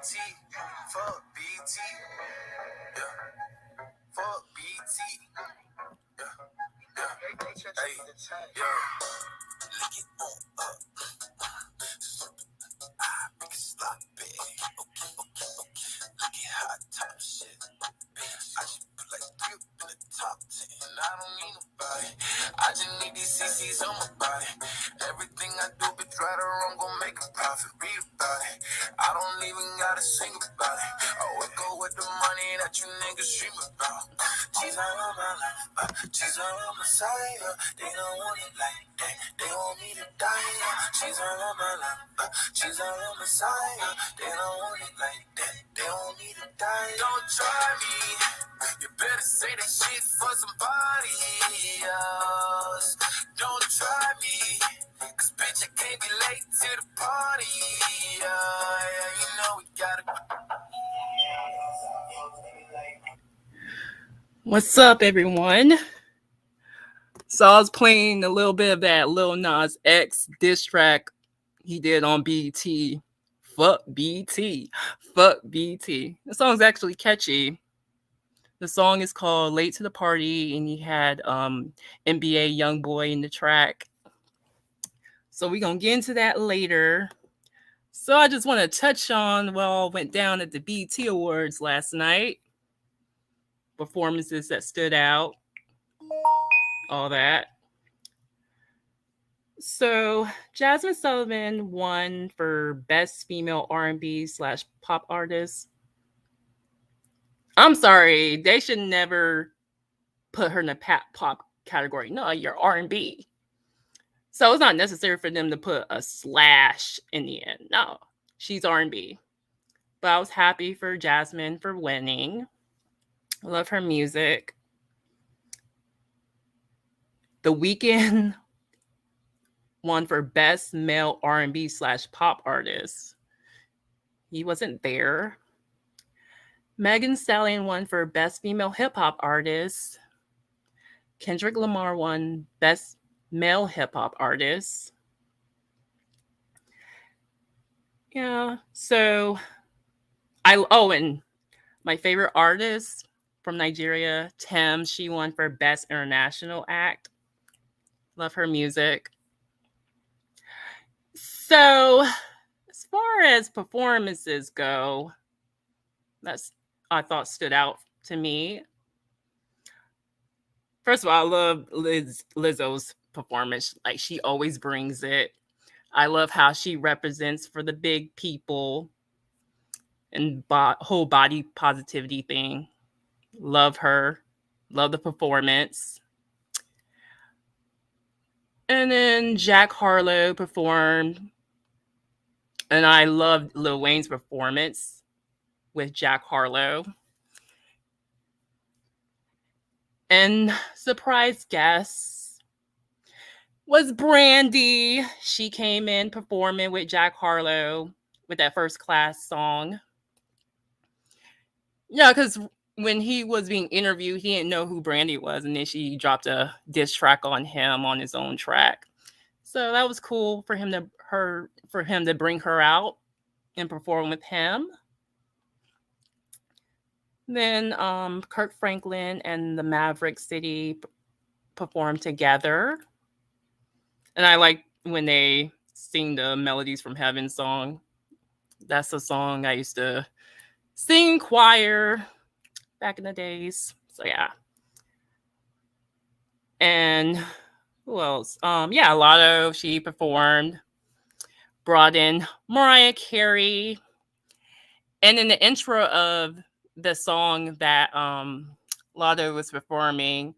BT, fuck BT, yeah, fuck BT, yeah, yeah, hey, yeah. Lick it on up, make it slop big. Okay, look at hot top shit. I just put like 3 in the top 10. I don't need nobody. I just need these CCs on my body. Everything I do, bitch, right or wrong, gon' make a profit. Read about it. I don't even gotta sing about it. I always go with the money that you niggas dream about. She's all on my life. She's all on my side. They don't want it like that. They want me to die. She's all on my life. She's all on my side. They don't want it like that. They want me to die. Don't try me. You better say that shit for somebody else. Don't try me, cause bitch, I can't be late to the party. Yeah, you know we gotta. What's up, everyone? So I was playing a little bit of that Lil Nas X diss track he did on BET. Fuck BET. Fuck BET. The song's actually catchy. The song is called Late to the Party, and he had NBA Youngboy in the track. So we're going to get into that later. So I just want to touch on what all went down at the BET Awards last night. Performances that stood out. All that. So Jasmine Sullivan won for Best Female R&B/Pop Artist. I'm sorry, they should never put her in the pop category. No, you're R&B. So it's not necessary for them to put a slash in the end. No, she's R&B. But I was happy for Jasmine for winning. I love her music. The Weeknd won for Best Male R&B/Pop Artist. He wasn't there. Megan Thee Stallion won for Best Female Hip Hop Artist. Kendrick Lamar won Best Male Hip Hop Artist. Yeah, so and my favorite artist from Nigeria, Tim, she won for Best International Act. Love her music. So, as far as performances go, I thought stood out to me. First of all, I love Lizzo's performance. Like, she always brings it. I love how she represents for the big people and whole body positivity thing. Love her. Love the performance. And then Jack Harlow performed. And I loved Lil Wayne's performance with Jack Harlow. And surprise guest was Brandy. She came in performing with Jack Harlow with that First Class song. Yeah, because when he was being interviewed, he didn't know who Brandy was. And then she dropped a diss track on him on his own track. So that was cool for him to bring her out and perform with him. Then Kirk Franklin and the Maverick City performed together. And I like when they sing the Melodies from Heaven song. That's a song I used to sing choir back in the days. So yeah. And who else? Lotto, she performed. Brought in Mariah Carey. And in the intro of the song that Lotto was performing,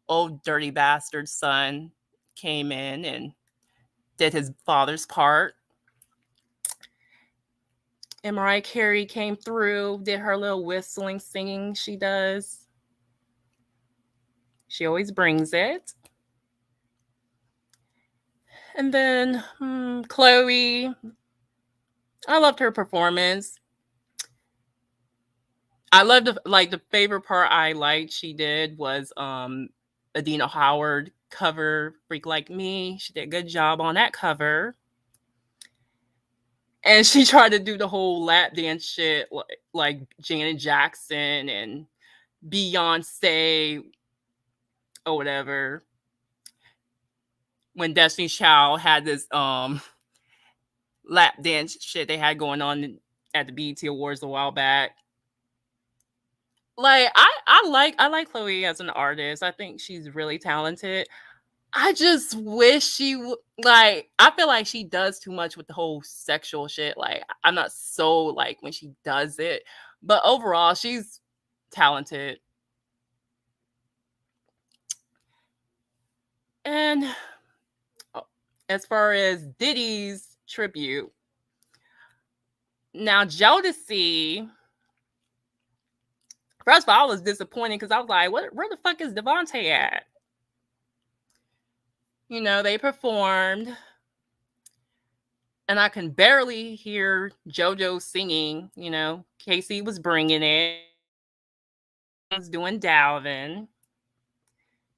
Old Dirty Bastard Son came in and did his father's part. And Mariah Carey came through, did her little whistling, singing she does. She always brings it. And then Chloe, I loved her performance. I loved the favorite part I liked she did was Adina Howard cover Freak Like Me. She did a good job on that cover. And she tried to do the whole lap dance shit like Janet Jackson and Beyonce or whatever. When Destiny's Child had this lap dance shit they had going on at the BET Awards a while back. Like I like Chloe as an artist. I think she's really talented. I just wish she like. I feel like she does too much with the whole sexual shit. Like I'm not so like when she does it, but overall she's talented. And as far as Diddy's tribute, now Jodeci. First of all, I was disappointed because I was like, where the fuck is Devontae at? You know, they performed, and I can barely hear JoJo singing. You know, Casey was bringing it. Was doing Dalvin.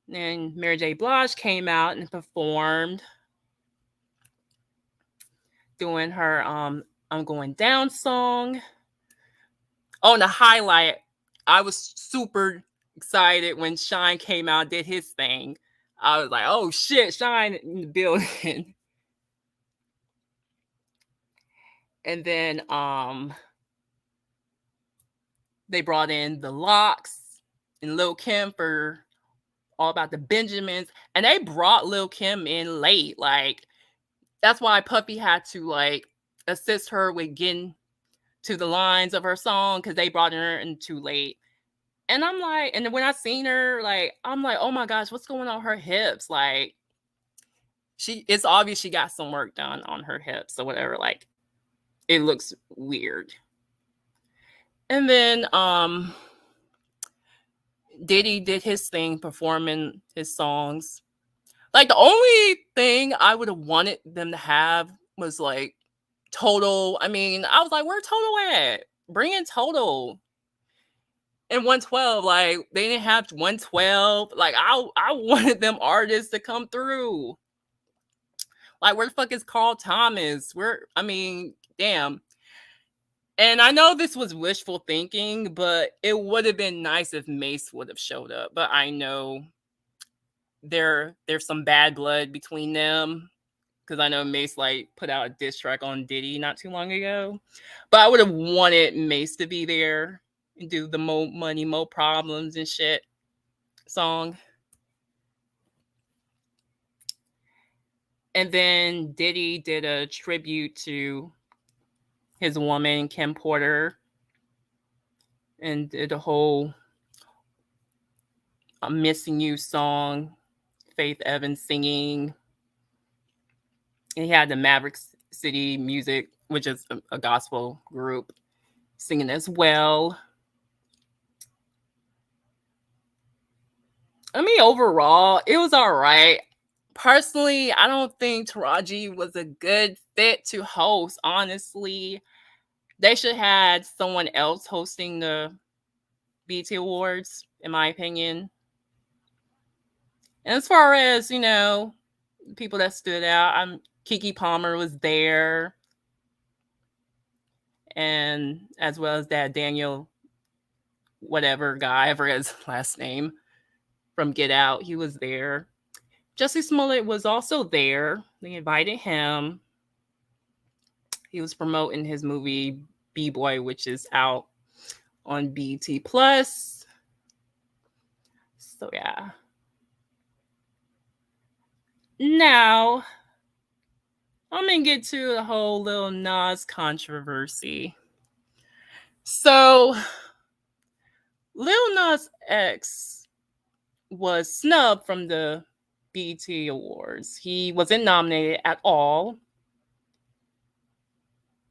Then Mary J. Blige came out and performed, doing her I'm Going Down song. Oh, and the highlight, I was super excited when Shine came out, did his thing. I was like, oh shit, Shine in the building. And then they brought in the Locks and Lil Kim for All About the Benjamins, and they brought Lil Kim in late. Like that's why Puffy had to like assist her with getting to the lines of her song because they brought her in too late. And I'm like, and when I seen her, like, I'm like, oh my gosh, what's going on her hips? Like, it's obvious she got some work done on her hips or whatever. Like, it looks weird. And then Diddy did his thing performing his songs. Like the only thing I would have wanted them to have was like Total. I mean, I was like, where Total at? Bring in Total. And 112, like they didn't have 112. Like I wanted them artists to come through. Like where the fuck is Carl Thomas? I mean, damn. And I know this was wishful thinking, but it would have been nice if Mace would have showed up. But I know there's some bad blood between them because I know Mace like put out a diss track on Diddy not too long ago. But I would have wanted Mace to be there and do the Mo Money, Mo Problems and shit song. And then Diddy did a tribute to his woman, Kim Porter, and did a whole I'm Missing You song, Faith Evans singing. And he had the Maverick City Music, which is a gospel group, singing as well. I mean, overall, it was all right. Personally, I don't think Taraji was a good fit to host, honestly. They should have had someone else hosting the BET Awards, in my opinion. And as far as, you know, people that stood out, Kiki Palmer was there. And as well as that Daniel whatever guy, I forget his last name, from Get Out, he was there. Jussie Smollett was also there. They invited him. He was promoting his movie B-Boy, which is out on BET Plus. So yeah. Now I'm gonna get to the whole Lil Nas controversy. So Lil Nas X was snubbed from the BET Awards. He wasn't nominated at all.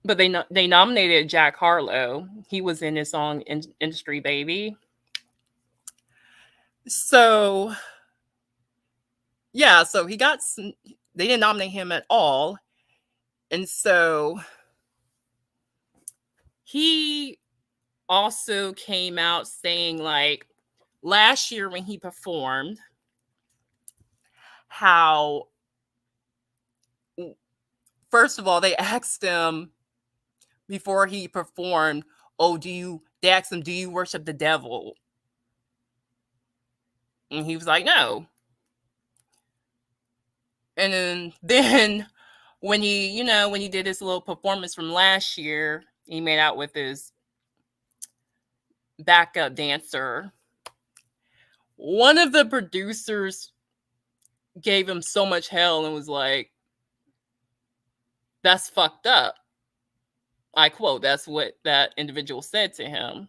But they nominated Jack Harlow. He was in his song Industry Baby. So yeah, so they didn't nominate him at all. And so he also came out saying like last year when he performed how first of all they asked him before he performed. Oh, they asked him, do you worship the devil? And he was like, no. And then when he did his little performance from last year, he made out with his backup dancer. One of the producers gave him so much hell and was like, that's fucked up. I quote, that's what that individual said to him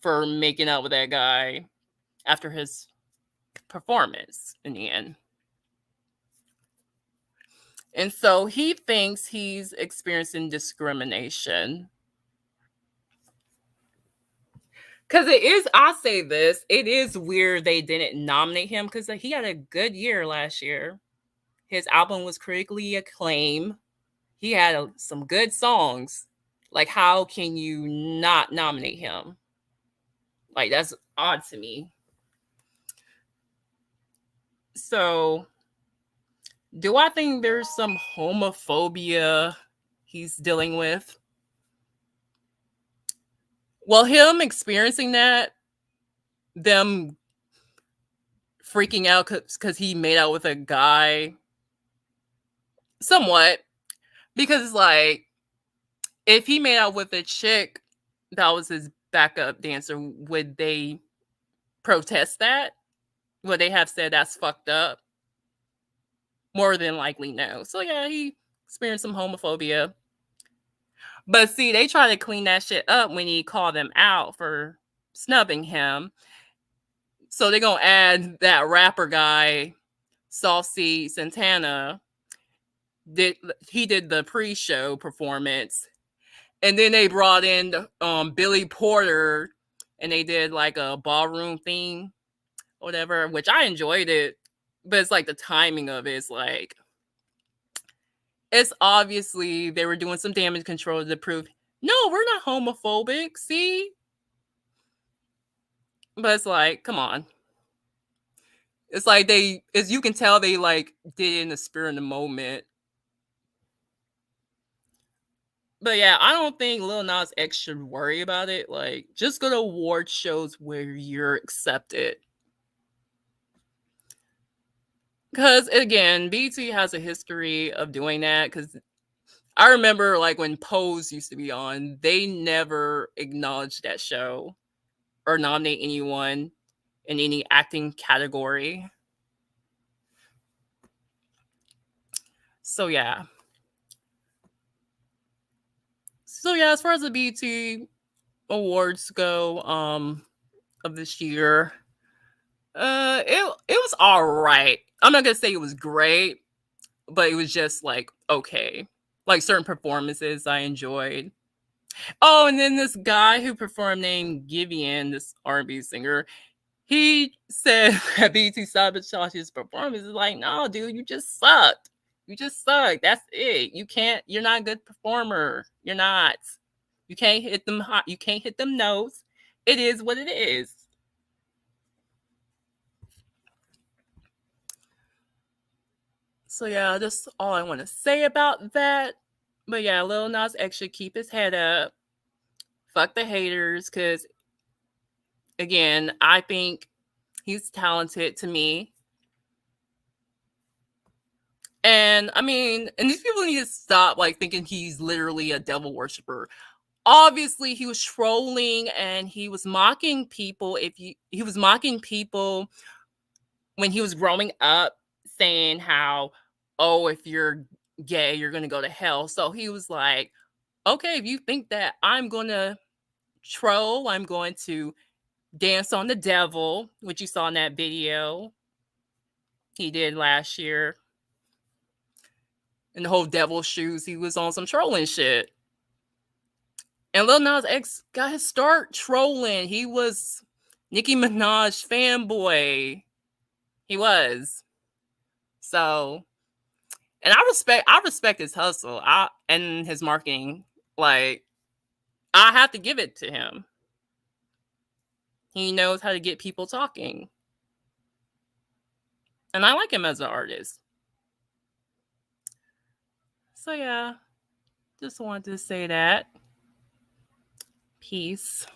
for making out with that guy after his performance in the end. And so he thinks he's experiencing discrimination. Because I'll say this, it is weird they didn't nominate him because he had a good year last year. His album was critically acclaimed. He had some good songs. Like, how can you not nominate him? Like, that's odd to me. So, do I think there's some homophobia he's dealing with? Well, him experiencing that, them freaking out because he made out with a guy, somewhat. Because, like, if he made out with a chick that was his backup dancer, would they protest that? Would they have said that's fucked up? More than likely, no. So, yeah, he experienced some homophobia. But see, they try to clean that shit up when he called them out for snubbing him. So they're going to add that rapper guy, Saucy Santana. He did the pre-show performance. And then they brought in Billy Porter, and they did like a ballroom theme, whatever, which I enjoyed it. But it's like the timing of it is like, it's obviously they were doing some damage control to prove, no, we're not homophobic, see? But it's like, come on. It's like you can tell they like did it in the spirit of the moment. But yeah, I don't think Lil Nas X should worry about it. Like, just go to award shows where you're accepted. Because again, BT has a history of doing that. Because I remember like when Pose used to be on, they never acknowledged that show or nominate anyone in any acting category. So yeah. As far as the BT awards go, of this year, it was all right. I'm not gonna say it was great, but it was just like okay. Like certain performances I enjoyed. Oh, and then this guy who performed named Giveon, this R&B singer, he said that BT sabotaged his performance. Is like, no, dude, you just sucked. You just suck. That's it. You're not a good performer. You're not. You can't hit them hot. You can't hit them notes. It is what it is. So yeah, that's all I want to say about that. But yeah, Lil Nas X should keep his head up. Fuck the haters, because again, I think he's talented to me. And I mean, and these people need to stop like thinking he's literally a devil worshiper. Obviously, he was trolling and he was mocking people. He was mocking people when he was growing up, saying how, oh, if you're gay, you're gonna go to hell. So he was like, okay, if you think that I'm gonna troll, I'm going to dance on the devil, which you saw in that video he did last year. And the whole devil shoes, he was on some trolling shit. And Lil Nas X got his start trolling. He was Nicki Minaj fanboy. He was. So, and I respect his hustle and his marketing. Like, I have to give it to him. He knows how to get people talking. And I like him as an artist. So yeah, just wanted to say that. Peace.